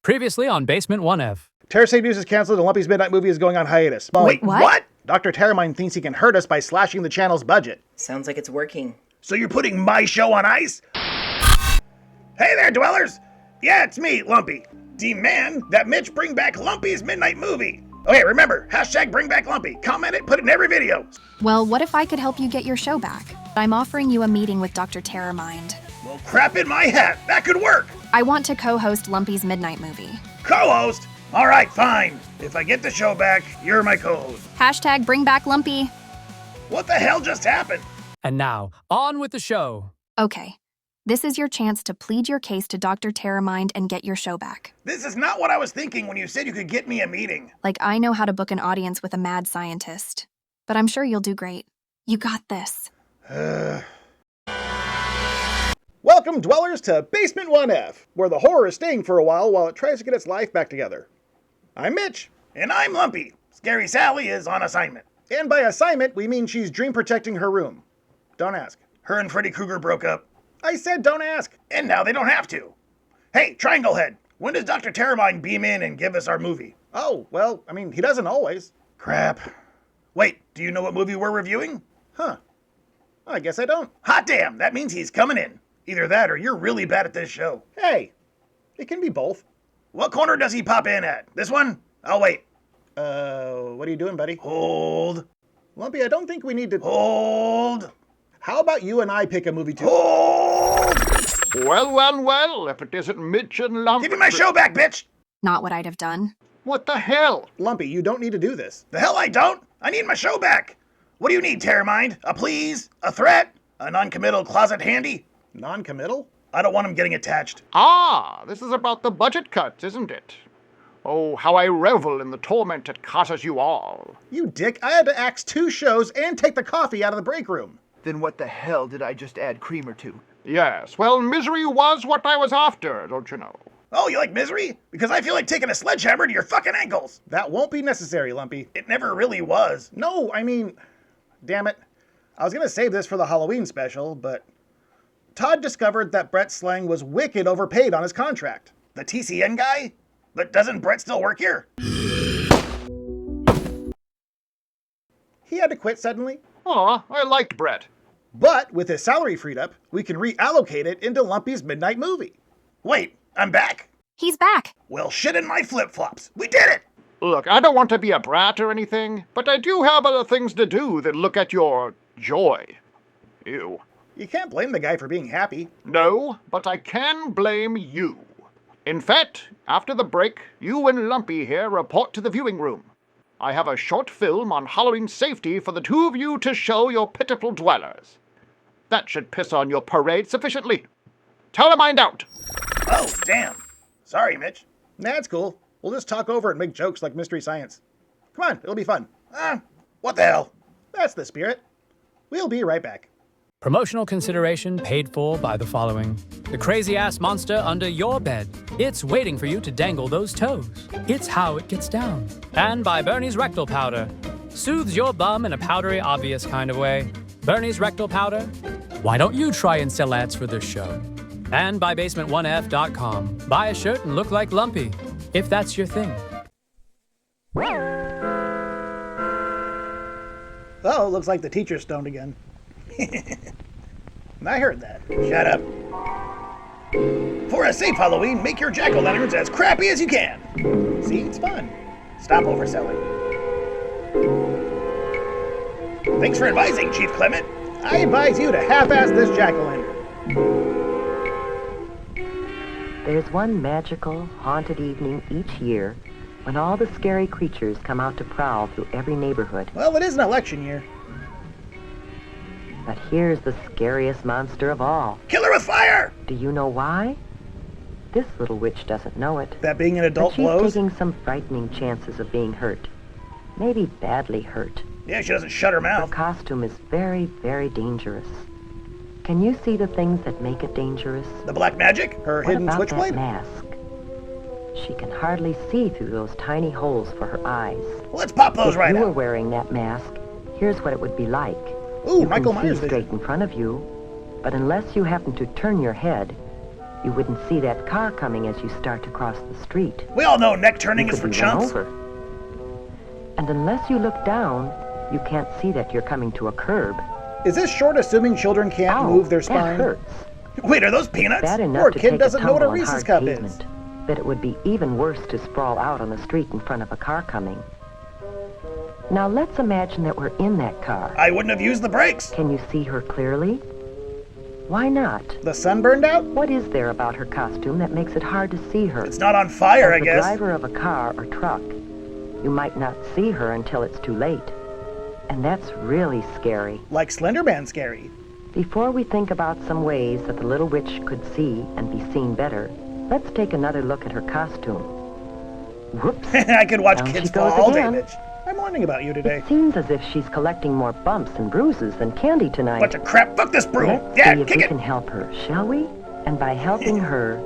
Previously on Basement 1F. Terrormind News is canceled and Lumpy's Midnight Movie is going on hiatus. Wait, what? Dr. Terrormind thinks he can hurt us by slashing the channel's budget. Sounds like it's working. So you're putting my show on ice? Hey there, dwellers! Yeah, it's me, Lumpy. Demand that Mitch bring back Lumpy's Midnight Movie. Okay, remember, hashtag bring back Lumpy. Comment it, put it in every video. Well, what if I could help you get your show back? I'm offering you a meeting with Dr. Terrormind. Well, crap in my hat. That could work. I want to co-host Lumpy's Midnight Movie. Co-host? All right, fine. If I get the show back, you're my co-host. Hashtag bring back Lumpy. What the hell just happened? And now, on with the show. Okay, this is your chance to plead your case to Dr. Terrormind and get your show back. This is not what I was thinking when you said you could get me a meeting. Like, I know how to book an audience with a mad scientist. But I'm sure you'll do great. You got this. Welcome, dwellers, to Basement 1F, where the horror is staying for a while it tries to get its life back together. I'm Mitch. And I'm Lumpy. Scary Sally is on assignment. And by assignment, we mean she's dream protecting her room. Don't ask. Her and Freddy Krueger broke up. I said don't ask. And now they don't have to. Hey, Triangle Head, when does Dr. Terrormind beam in and give us our movie? Oh, well, I mean, he doesn't always. Crap. Wait, do you know what movie we're reviewing? Huh. I guess I don't. Hot damn, that means he's coming in. Either that or you're really bad at this show. Hey, it can be both. What corner does he pop in at? This one? I'll wait. What are you doing, buddy? Hold. Lumpy, I don't think we need to... Hold. How about you and I pick a movie too? Hold. Well, if it isn't Mitch and Lumpy... Give me my show back, bitch! Not what I'd have done. What the hell? Lumpy, you don't need to do this. The hell I don't? I need my show back. What do you need, Terrormind? A please? A threat? A non-committal closet handy? Non-committal? I don't want him getting attached. Ah, this is about the budget cuts, isn't it? Oh, how I revel in the torment it causes you all. You dick, I had to axe 2 shows and take the coffee out of the break room. Then what the hell did I just add creamer to? Yes, well, misery was what I was after, don't you know? Oh, you like misery? Because I feel like taking a sledgehammer to your fucking ankles. That won't be necessary, Lumpy. It never really was. No, I mean, damn it. I was gonna save this for the Halloween special, but Todd discovered that Brett's slang was wicked overpaid on his contract. The TCN guy? But doesn't Brett still work here? He had to quit suddenly. Aw, I liked Brett. But with his salary freed up, we can reallocate it into Lumpy's Midnight Movie. Wait, I'm back? He's back. Well, shit in my flip-flops. We did it! Look, I don't want to be a brat or anything, but I do have other things to do than look at your joy. Ew. You can't blame the guy for being happy. No, but I can blame you. In fact, after the break, you and Lumpy here report to the viewing room. I have a short film on Halloween safety for the 2 of you to show your pitiful dwellers. That should piss on your parade sufficiently. Terrormind out! Oh, damn. Sorry, Mitch. That's cool. We'll just talk over it and make jokes like Mystery Science. Come on, it'll be fun. What the hell? That's the spirit. We'll be right back. Promotional consideration paid for by the following. The crazy-ass monster under your bed. It's waiting for you to dangle those toes. It's how it gets down. And by Bernie's Rectal Powder. Soothes your bum in a powdery, obvious kind of way. Bernie's Rectal Powder? Why don't you try and sell ads for this show? And by Basement1F.com. Buy a shirt and look like Lumpy, if that's your thing. Oh, looks like the teacher's stoned again. I heard that. Shut up. For a safe Halloween, make your jack-o'-lanterns as crappy as you can. See, it's fun. Stop overselling. Thanks for advising, Chief Clement. I advise you to half-ass this jack-o'-lantern. There's one magical, haunted evening each year when all the scary creatures come out to prowl through every neighborhood. Well, it is an election year. But here's the scariest monster of all. Kill her with fire! Do you know why? This little witch doesn't know it. That being an adult but she's blows? taking some frightening chances of being hurt. Maybe badly hurt. Yeah, she doesn't shut her Her mouth. costume is very, very dangerous. Can you see the things that make it dangerous? The black magic? Her What hidden about switchblade? that mask? She can hardly see through those tiny holes for her eyes. Let's pop those If right you were out. wearing that mask, here's what it would be like. Ooh, You Michael can Myers see vision. straight in front of you, but unless you happen to turn your head, You wouldn't see that car coming as you start to cross the street. We all know neck turning You is could for be run chumps. over. And unless you look down, you can't see that you're coming to a curb. Is this short assuming children can't Ow, move their that spine? hurts. Wait, are those peanuts? Bad enough Poor to kid take doesn't a know what a tumble on Reese's hard cup pavement, is. but it would be even worse to sprawl out on the street in front of a car coming. Now let's imagine that we're in that car. I wouldn't have used the brakes. Can you see her clearly? Why not? The sun burned out? What is there about her costume that makes it hard to see her? It's not on fire, I As the guess. driver of a car or truck, you might not see her until it's too late. And that's really scary. Like Slender Man scary. Before we think about some ways that the little witch could see and be seen better, let's take another look at her costume. Whoops. I could watch Down kids she fall goes all day, again. Mitch. I'm learning about you today. It seems as if she's collecting more bumps and bruises than candy tonight. Bunch of crap. Fuck this broom. Let's Dad, see if kick we it. can help her, shall we? And by helping her,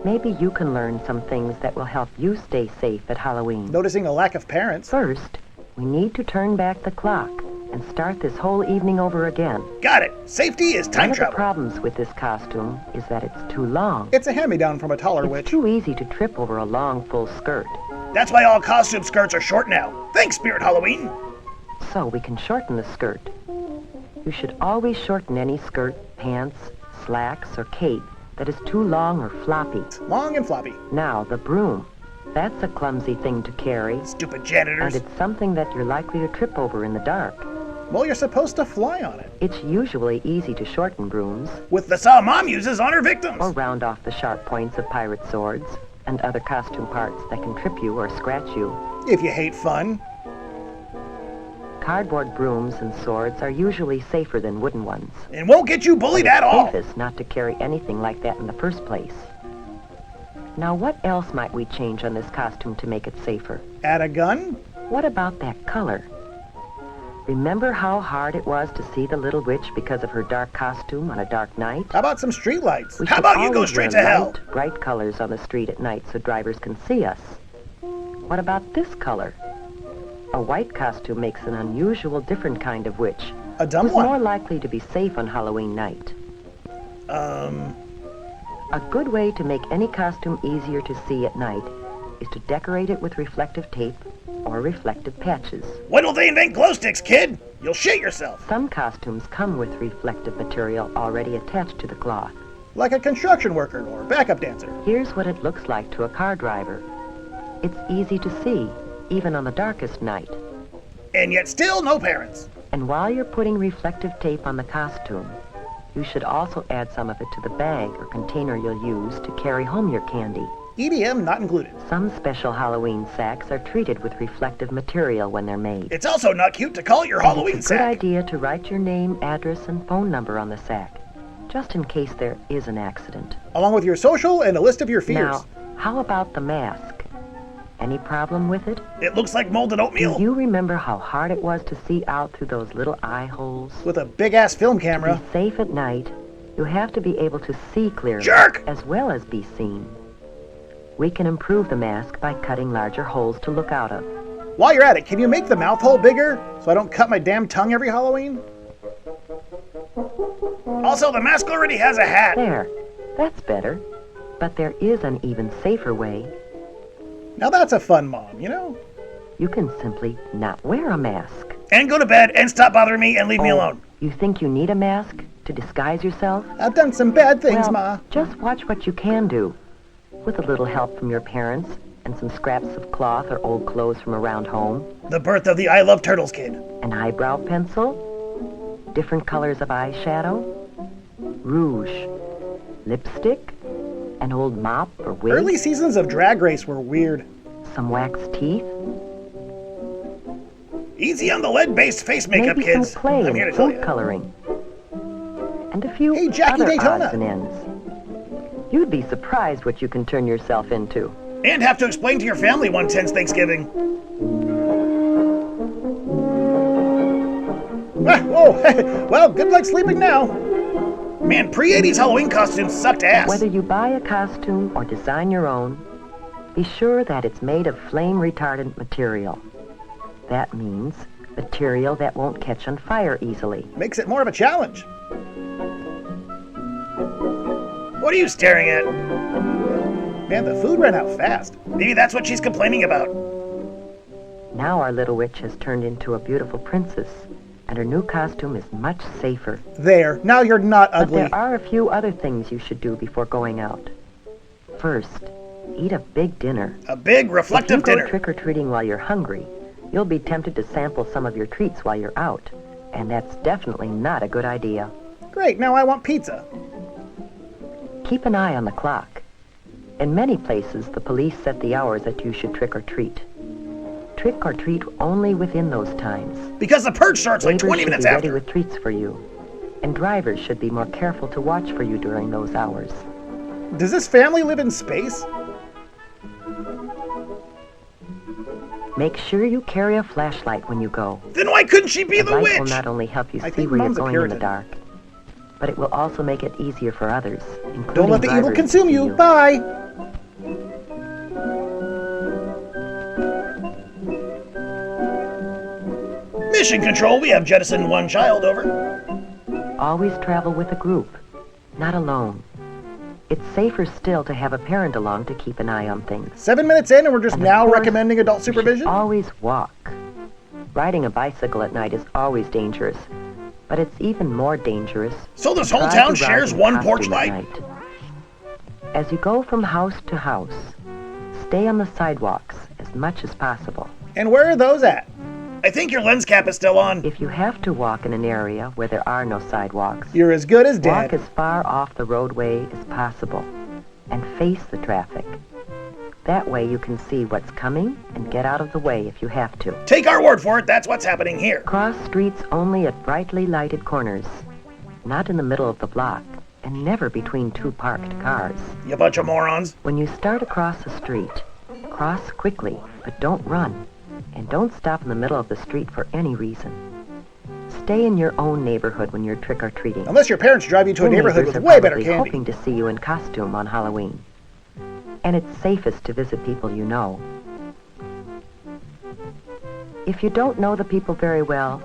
maybe you can learn some things that will help you stay safe at Halloween. Noticing a lack of parents. First, we need to turn back the clock and start this whole evening over again. Got it. Safety is One time of the travel. problems with this costume is that it's too long. It's a hand-me-down from a taller It's witch. too easy to trip over a long, full skirt. That's why all costume skirts are short now. Thanks, Spirit Halloween. So we can shorten the skirt. You should always shorten any skirt, pants, slacks, or cape that is too long or floppy. Long and floppy. Now, the broom. That's a clumsy thing to carry, Stupid and janitors. it's something that you're likely to trip over in the dark. Well, you're supposed to fly on it. It's usually easy to shorten brooms, With the saw Mom uses on her victims. or round off the sharp points of pirate swords and other costume parts that can trip you or scratch you. If you hate fun. Cardboard brooms and swords are usually safer than wooden ones. And won't get you bullied at all. It's safest not to carry anything like that in the first place. Now, what else might we change on this costume to make it safer? Add a gun? What about that color? Remember how hard it was to see the little witch because of her dark costume on a dark night? How about some streetlights? We How should about you go always straight wear to hell? light, bright colors on the street at night so drivers can see us. What about this color? A white costume makes an unusual, different kind of witch. A dumb Who's more one. likely to be safe on Halloween night? A good way to make any costume easier to see at night is to decorate it with reflective tape or reflective patches. Wait till they invent glow sticks, kid. You'll shit yourself. Some costumes come with reflective material already attached to the cloth. Like a construction worker or backup dancer. Here's what it looks like to a car driver. It's easy to see, even on the darkest night. And yet still no parents. And while you're putting reflective tape on the costume, you should also add some of it to the bag or container you'll use to carry home your candy. EDM not included. Some special Halloween sacks are treated with reflective material when they're made. It's also not cute to call it your Halloween It's a good sack. idea to write your name, address, and phone number on the sack, just in case there is an accident. Along with your social and a list of your fears. Now, how about the mask? Any problem with it? It looks like molded Do oatmeal. you remember how hard it was to see out through those little eye holes? With a big-ass film To camera. be safe at night, you have to be able to see clearly, Jerk! as well as be seen. We can improve the mask by cutting larger holes to look out of. While you're at it, can you make the mouth hole bigger so I don't cut my damn tongue every Halloween? Also, the mask already has a hat. There, that's better. But there is an even safer way. Now that's a fun mom, you know? You can simply not wear a mask. And go to bed and stop bothering me and leave me Oh, alone. You think you need a mask to disguise yourself? I've done some bad things, Well, Ma. just watch what you can do. With a little help from your parents and some scraps of cloth or old clothes from around home, The birth of the I Love Turtles kid. an eyebrow pencil, different colors of eyeshadow, rouge, lipstick, an old mop or wig, Early seasons of Drag Race were weird. some wax teeth, Easy on the lead-based face makeup, maybe kids. some clay I'm here to and tell food you. coloring, and a few Hey, Jackie other Daytona. odds and ends. You'd be surprised what you can turn yourself into. And have to explain to your family one tense Thanksgiving. Ah, oh, well, good luck sleeping now. Man, pre-80s Halloween costumes sucked ass. Whether you buy a costume or design your own, be sure that it's made of flame-retardant material. That means material that won't catch on fire easily. Makes it more of a challenge. What are you staring at? Man, the food ran out fast. Maybe that's what she's complaining about. Now our little witch has turned into a beautiful princess, and her new costume is much safer. There, now you're not But ugly. there are a few other things you should do before going out. First, eat a big dinner. A big, reflective If you dinner. go trick-or-treating while you're hungry, you'll be tempted to sample some of your treats while you're out, and that's definitely not a good idea. Great, now I want pizza. Keep an eye on the clock. In many places, the police set the hours that you should trick-or-treat. Trick-or-treat only within those times. Because the purge starts like Neighbors 20 should minutes be ready after. with treats for you, and drivers should be more careful to watch for you during those hours. Does this family live in space? Make sure you carry a flashlight when you go. Then why couldn't she be the light witch? will not only help you I see think where you're Mom's a going in the Puritan. dark, but it will also make it easier for others, including Don't let the evil drivers, consume to you. see Bye. Mission Control, we have jettisoned one child, over. Always travel with a group, not alone. It's safer still to have a parent along to keep an eye on things. 7 minutes in and we're just And of now course, recommending adult You should supervision? always walk. Riding a bicycle at night is always dangerous, but it's even more dangerous. So this to whole try town to ride shares in one porch costume at light? night. As you go from house to house, stay on the sidewalks as much as possible. And where are those at? I think your lens cap is still on. If you have to walk in an area where there are no sidewalks, You're as good as walk dead. as far off the roadway as possible and face the traffic. That way you can see what's coming and get out of the way if you have to. Take our word for it, that's what's happening here. Cross streets only at brightly lighted corners, not in the middle of the block, and never between two parked cars. You bunch of morons. When you start across the street, cross quickly, but don't run. And don't stop in the middle of the street for any reason. Stay in your own neighborhood when you're trick-or-treating. Unless your parents drive you to a Your neighborhood neighbors with are way better probably candy. hoping to see you in costume on Halloween. And it's safest to visit people you know. If you don't know the people very well,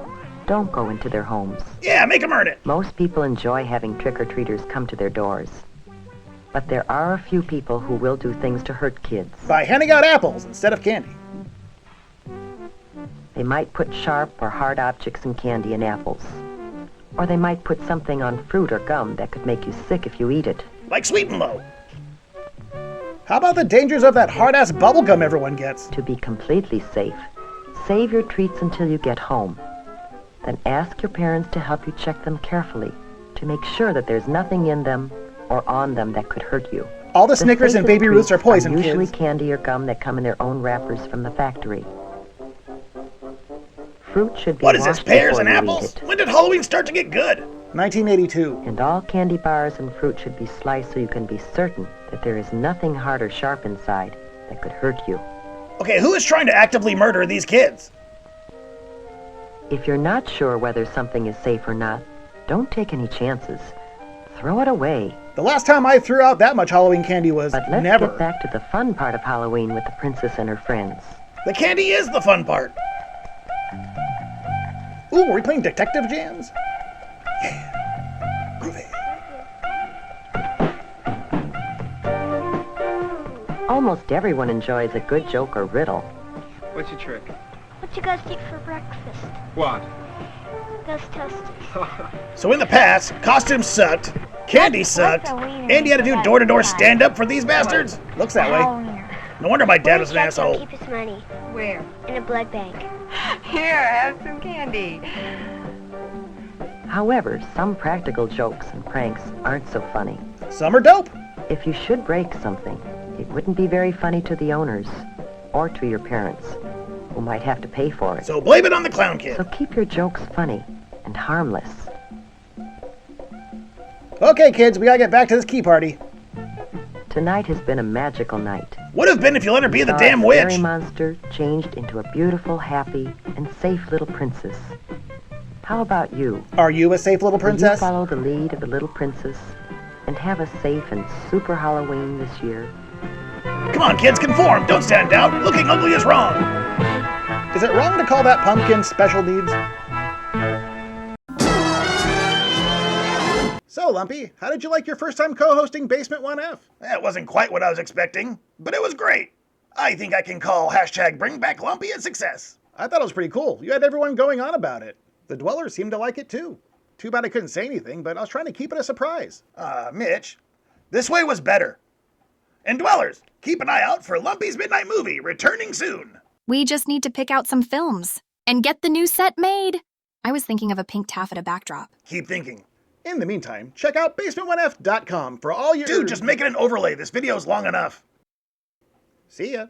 don't go into their homes. Yeah, make 'em earn it. Most people enjoy having trick-or-treaters come to their doors. But there are a few people who will do things to hurt kids. By handing out apples instead of candy. They might put sharp or hard objects in candy and apples. Or they might put something on fruit or gum that could make you sick if you eat it. Like Sweet and Low. How about the dangers of that hard-ass bubble gum everyone gets? To be completely safe, save your treats until you get home. Then ask your parents to help you check them carefully to make sure that there's nothing in them or on them that could hurt you. All the Snickers and safest Baby Ruths are treats poison, usually kids. candy or gum that come in their own wrappers from the factory. Fruit should be What is this, washed pears before and you eat apples? it. When did Halloween start to get good? 1982. And all candy bars and fruit should be sliced so you can be certain that there is nothing hard or sharp inside that could hurt you. Okay, who is trying to actively murder these kids? If you're not sure whether something is safe or not, don't take any chances. Throw it away. The last time I threw out that much Halloween candy was But let's never. get back to the fun part of Halloween with the princess and her friends. The candy is the fun part. Ooh, are we playing Detective Jams? Yeah. Groovy. Almost everyone enjoys a good joke or riddle. What's your trick? What you guys eat for breakfast? What? Ghost toasties. So in the past, costumes sucked, candy sucked, and you had to do door-to-door stand-up for these bastards? Looks that way. Halloween. No wonder my dad was an Jack asshole. Keep his money Where? in a blood bank. Here, have some candy. However, some practical jokes and pranks aren't so funny. Some are dope. If you should break something, it wouldn't be very funny to the owners or to your parents, who might have to pay for it. So blame it on the clown kid. So keep your jokes funny and harmless. Okay, kids, we gotta get back to this key party. Tonight has been a magical night. Would have been if you let her be the Saw damn a witch. scary monster changed into a beautiful, happy, and safe little princess. How about you? Are you a safe little Will you princess? follow the lead of the little princess and have a safe and super Halloween this year? Come on, kids, conform. Don't stand out. Looking ugly is wrong. Is it wrong to call that pumpkin special needs? So So, Lumpy, how did you like your first time co-hosting Basement 1F? That wasn't quite what I was expecting, but it was great. I think I can call hashtag Bring Back Lumpy a success. I thought it was pretty cool. You had everyone going on about it. The dwellers seemed to like it too. Too bad I couldn't say anything, but I was trying to keep it a surprise. Mitch, this way was better. And dwellers, keep an eye out for Lumpy's Midnight Movie, returning soon. We just need to pick out some films and get the new set made. I was thinking of a pink taffeta backdrop. Keep thinking. In the meantime, check out basement1f.com for all your... Dude, just make it an overlay. This video's long enough. See ya.